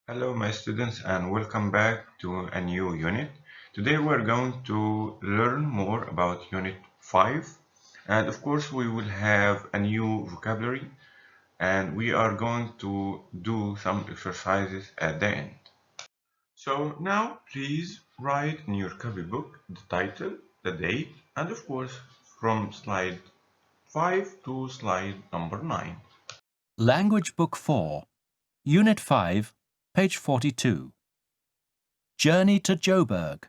Hello, my students, and welcome back to a new unit. Today, we're going to learn more about Unit 5, and of course, we will have a new vocabulary, and we are going to do some exercises at the end. So, now please write in your copybook the title, the date, and of course, from slide 5 to slide number 9. Language Book 4, Unit 5, page 42. Journey to Joburg.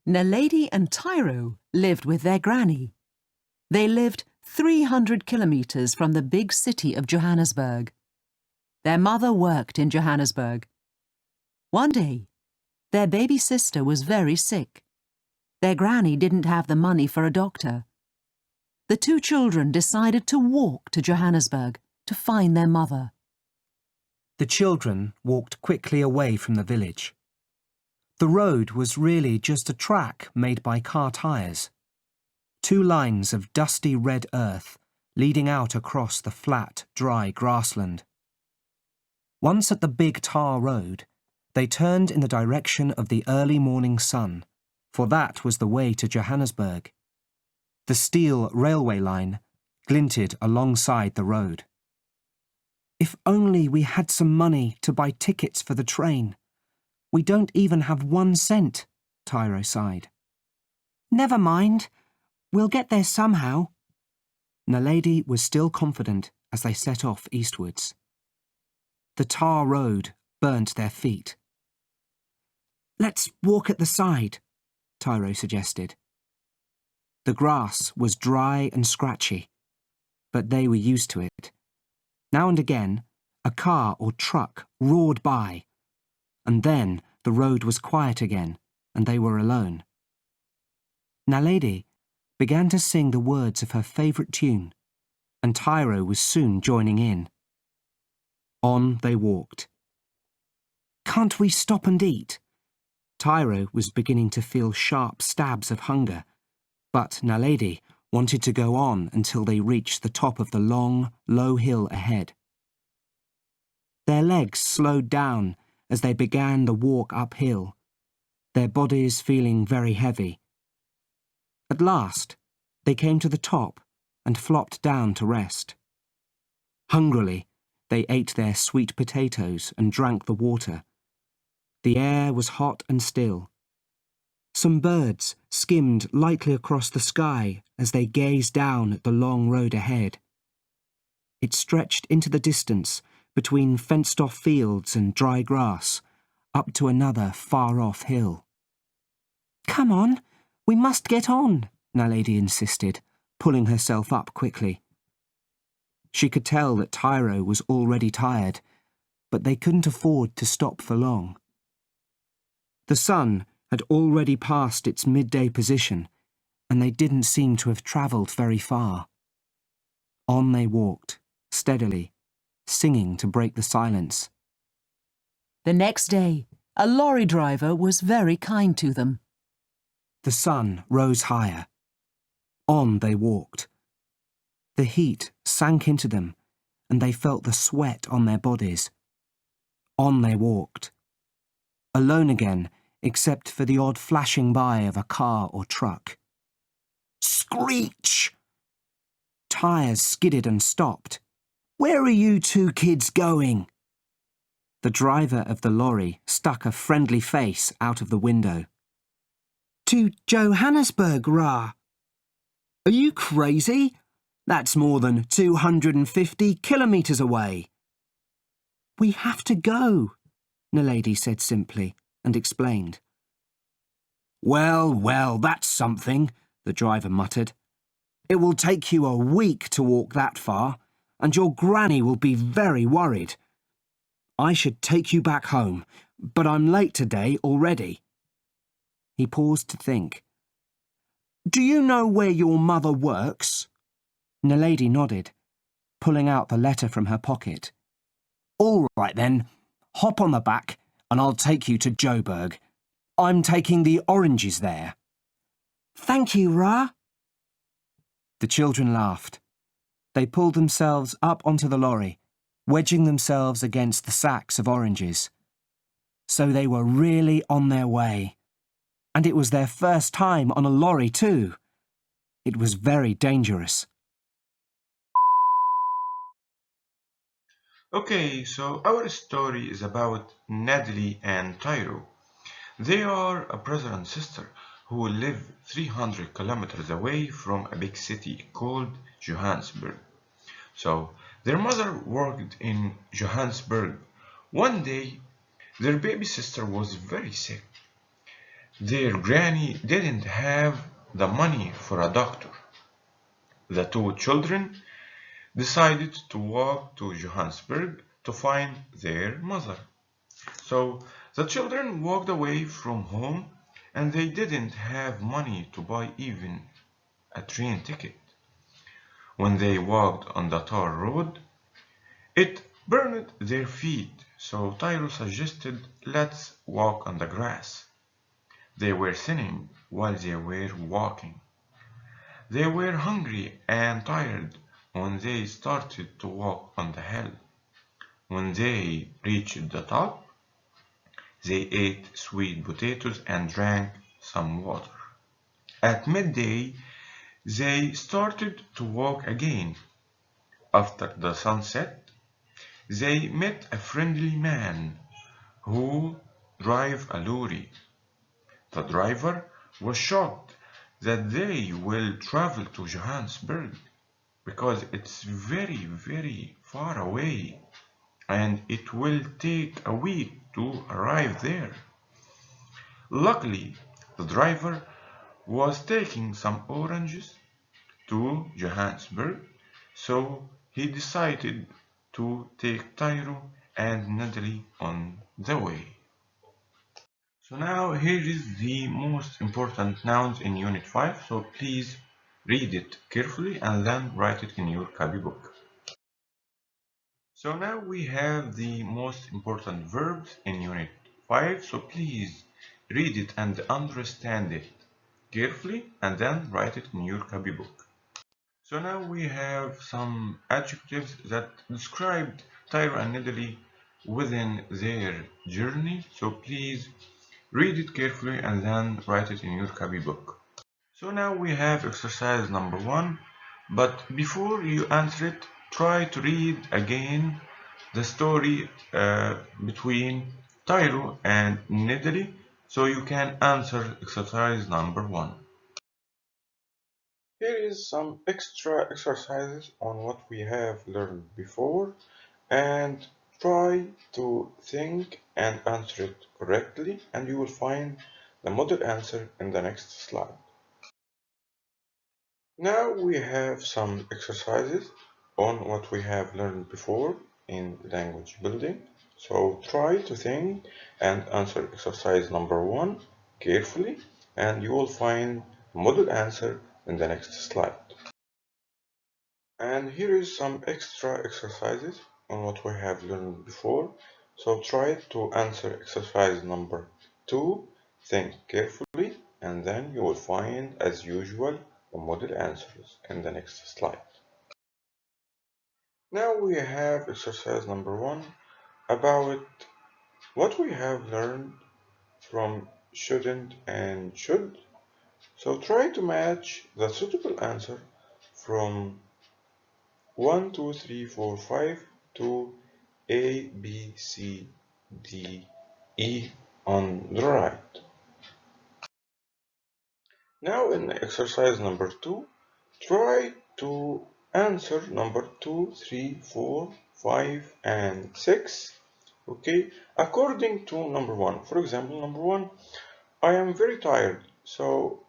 Naledi and Tyro lived with their granny. They lived 300 kilometres from the big city of Johannesburg. Their mother worked in Johannesburg. One day, their baby sister was very sick. Their granny didn't have the money for a doctor. The two children decided to walk to Johannesburg to find their mother. The children walked quickly away from the village. The road was really just a track made by car tyres. Two lines of dusty red earth leading out across the flat, dry grassland. Once at the big tar road, they turned in the direction of the early morning sun, for that was the way to Johannesburg. The steel railway line glinted alongside the road. If only we had some money to buy tickets for the train. We don't even have 1 cent, Tyro sighed. Never mind. We'll get there somehow. Naledi was still confident as they set off eastwards. The tar road burnt their feet. Let's walk at the side, Tyro suggested. The grass was dry and scratchy, but they were used to it. Now and again, a car or truck roared by, and then the road was quiet again, and they were alone. Naledi began to sing the words of her favourite tune, and Tyro was soon joining in. On they walked. Can't we stop and eat? Tyro was beginning to feel sharp stabs of hunger, but Naledi wanted to go on until they reached the top of the long, low hill ahead. Their legs slowed down as they began the walk uphill, their bodies feeling very heavy. At last, they came to the top and flopped down to rest. Hungrily, they ate their sweet potatoes and drank the water. The air was hot and still. Some birds skimmed lightly across the sky as they gazed down at the long road ahead. It stretched into the distance between fenced-off fields and dry grass, up to another far-off hill. Come on, we must get on, Naledi insisted, pulling herself up quickly. She could tell that Tyro was already tired, but they couldn't afford to stop for long. The sun had already passed its midday position, and they didn't seem to have travelled very far. On they walked, steadily, singing to break the silence. The next day, a lorry driver was very kind to them. The sun rose higher. On they walked. The heat sank into them, and they felt the sweat on their bodies. On they walked. Alone again, except for the odd flashing by of a car or truck. Screech! Tyres skidded and stopped. Where are you two kids going? The driver of the lorry stuck a friendly face out of the window. To Johannesburg, Ra. Are you crazy? That's more than 250 kilometres away. We have to go, Naledi said simply, and explained. Well, well, that's something, the driver muttered. It will take you a week to walk that far, and your granny will be very worried. I should take you back home, but I'm late today already. He paused to think. Do you know where your mother works? Naledi nodded, pulling out the letter from her pocket. All right then, hop on the back and I'll take you to Joburg. I'm taking the oranges there. Thank you, Ra. The children laughed. They pulled themselves up onto the lorry, wedging themselves against the sacks of oranges, so they were really on their way. And it was their first time on a lorry too. It was very dangerous. Okay, so our story is about Natalie and Tyro. They are a brother and sister who live 300 kilometers away from a big city called Johannesburg. So, their mother worked in Johannesburg. One day, their baby sister was very sick. Their granny didn't have the money for a doctor. The two children decided to walk to Johannesburg to find their mother. So the children walked away from home and they didn't have money to buy even a train ticket. When they walked on the tar road, it burned their feet, so Tyro suggested, "Let's walk on the grass." They were singing while they were walking. They were hungry and tired when they started to walk on the hill. When they reached the top, they ate sweet potatoes and drank some water. At midday, they started to walk again. After the sunset, they met a friendly man who drove a lorry. The driver was shocked that they will travel to Johannesburg because it's very, very far away and it will take a week to arrive there. Luckily, the driver was taking some oranges to Johannesburg, so he decided to take Tyro and Natalie on the way. So now here is the most important nouns in Unit 5, so please read it carefully and then write it in your copybook. So now we have the most important verbs in Unit 5, so please read it and understand it carefully and then write it in your copybook. So now we have some adjectives that described Tyro and Natalie within their journey, so please read it carefully and then write it in your copybook. So now we have exercise number 1, but before you answer it, try to read again the story between Tyro and Natalie so you can answer exercise number 1. Here is some extra exercises on what we have learned before and try to think and answer it correctly and you will find the model answer in the next slide. Now we have some exercises on what we have learned before in language building. So try to think and answer exercise number 1 carefully and you will find the model answer in the next slide. And here is some extra exercises on what we have learned before. So try to answer exercise number 2, think carefully, and then you will find, as usual, the model answers in the next slide. Now we have exercise number 1 about what we have learned from shouldn't and should. So try to match the suitable answer from 1, 2, 3, 4, 5 to A, B, C, D, E on the right. Now in exercise number 2, try to answer number 2, 3, 4, 5 and 6, okay, according to number 1. For example, number 1, I am very tired, so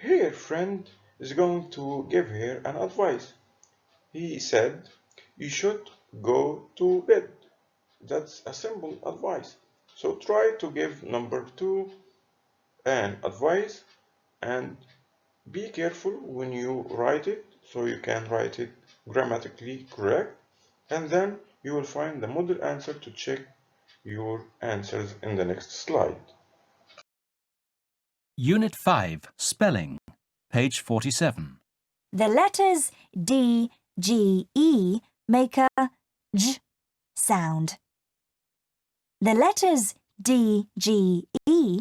her friend is going to give her an advice. He said, you should go to bed. That's a simple advice. So try to give number 2 an advice and be careful when you write it so you can write it grammatically correct and then you will find the model answer to check your answers in the next slide. Unit 5, Spelling, page 47. The letters D, G, E make a J sound. The letters D, G, E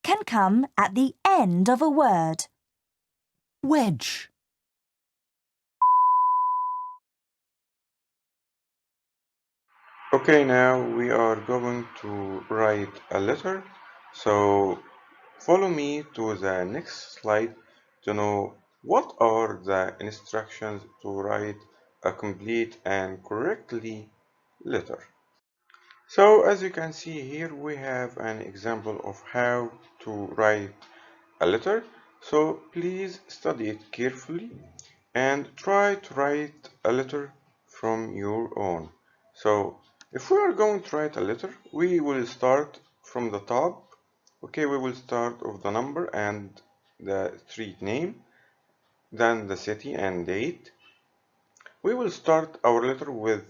can come at the end of a word. Wedge. Okay, now we are going to write a letter. So follow me to the next slide to know what are the instructions to write a complete and correctly letter. So as you can see here, we have an example of how to write a letter. So please study it carefully and try to write a letter from your own. So if we are going to write a letter, we will start from the top. Okay, we will start with the number and the street name, then the city and date. We will start our letter with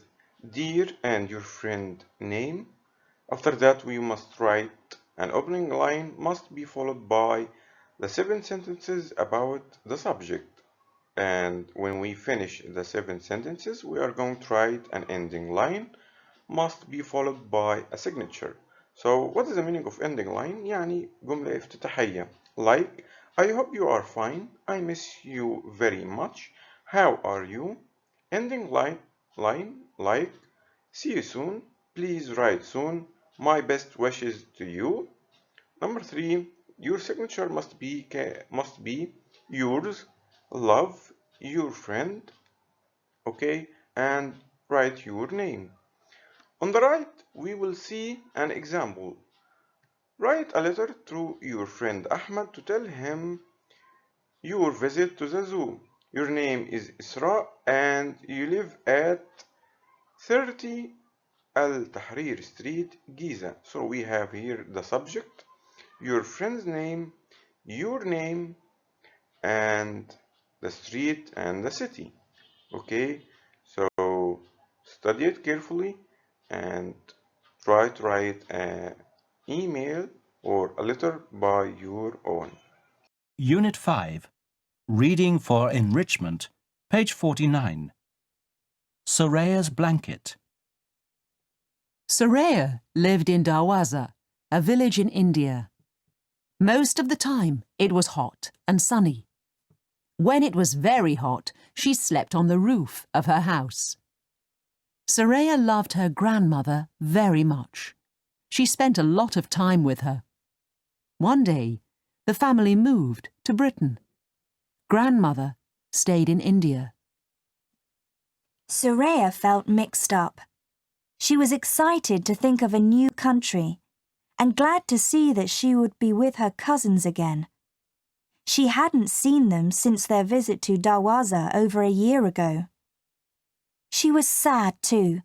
dear and your friend name. After that, we must write an opening line must be followed by the 7 sentences about the subject. And when we finish the 7 sentences, we are going to write an ending line must be followed by a signature. So what is the meaning of ending line? يعني جملة افتتاحية. Like, I hope you are fine. I miss you very much. How are you? Ending line like, see you soon. Please write soon. My best wishes to you. Number 3, your signature must be yours, love, your friend, okay, and write your name. On the right, we will see an example. Write a letter to your friend Ahmed to tell him your visit to the zoo. Your name is Isra and you live at 30 Al Tahrir Street, Giza. So we have here the subject, your friend's name, your name, and the street and the city. Okay, so study it carefully and try to write an email or a letter by your own. Unit 5. Reading for Enrichment, page 49. Soraya's blanket. Soraya lived in Darwaza, a village in India. Most of the time, it was hot and sunny. When it was very hot, she slept on the roof of her house. Soraya loved her grandmother very much. She spent a lot of time with her. One day, the family moved to Britain. Grandmother stayed in India. Soraya felt mixed up. She was excited to think of a new country and glad to see that she would be with her cousins again. She hadn't seen them since their visit to Darwaza over a year ago. She was sad too,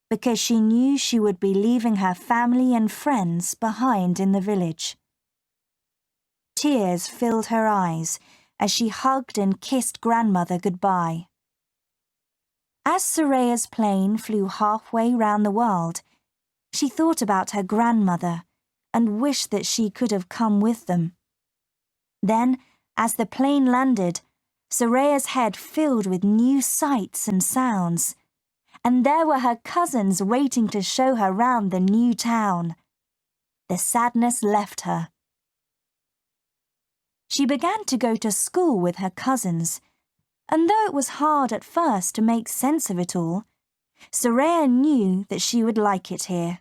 because she knew she would be leaving her family and friends behind in the village. Tears filled her eyes as she hugged and kissed grandmother goodbye. As Soraya's plane flew halfway round the world, she thought about her grandmother and wished that she could have come with them. Then, as the plane landed, Soraya's head filled with new sights and sounds, and there were her cousins waiting to show her round the new town. The sadness left her. She began to go to school with her cousins, and though it was hard at first to make sense of it all, Soraya knew that she would like it here.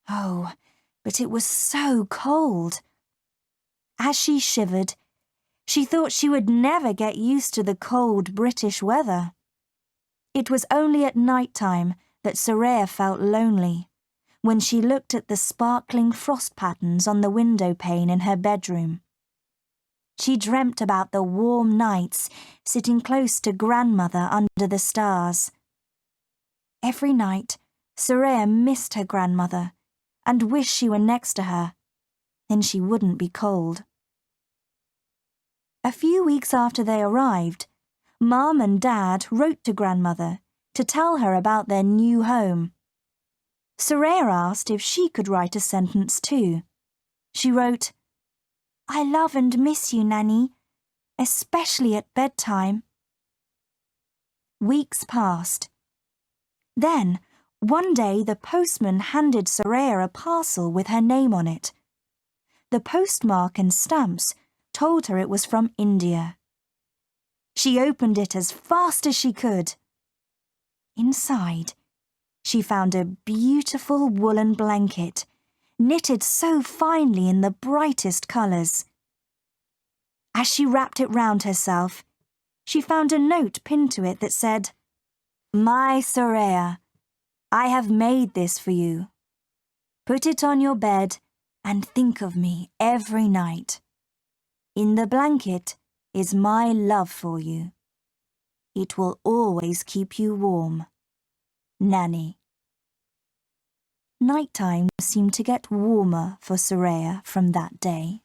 Oh, but it was so cold. As she shivered, she thought she would never get used to the cold British weather. It was only at night time that Soraya felt lonely, when she looked at the sparkling frost patterns on the window pane in her bedroom. She dreamt about the warm nights sitting close to grandmother under the stars. Every night, Soraya missed her grandmother and wished she were next to her. Then she wouldn't be cold. A few weeks after they arrived, Mum and Dad wrote to grandmother to tell her about their new home. Soraya asked if she could write a sentence too. She wrote, "I love and miss you, Nanny, especially at bedtime." Weeks passed. Then, One day the postman handed Soraya a parcel with her name on it. The postmark and stamps told her it was from India. She opened it as fast as she could. Inside, she found a beautiful woolen blanket, knitted so finely in the brightest colours. As she wrapped it round herself, she found a note pinned to it that said, "My Soraya, I have made this for you. Put it on your bed and think of me every night. In the blanket is my love for you. It will always keep you warm. Nanny." Nighttime seemed to get warmer for Soraya from that day.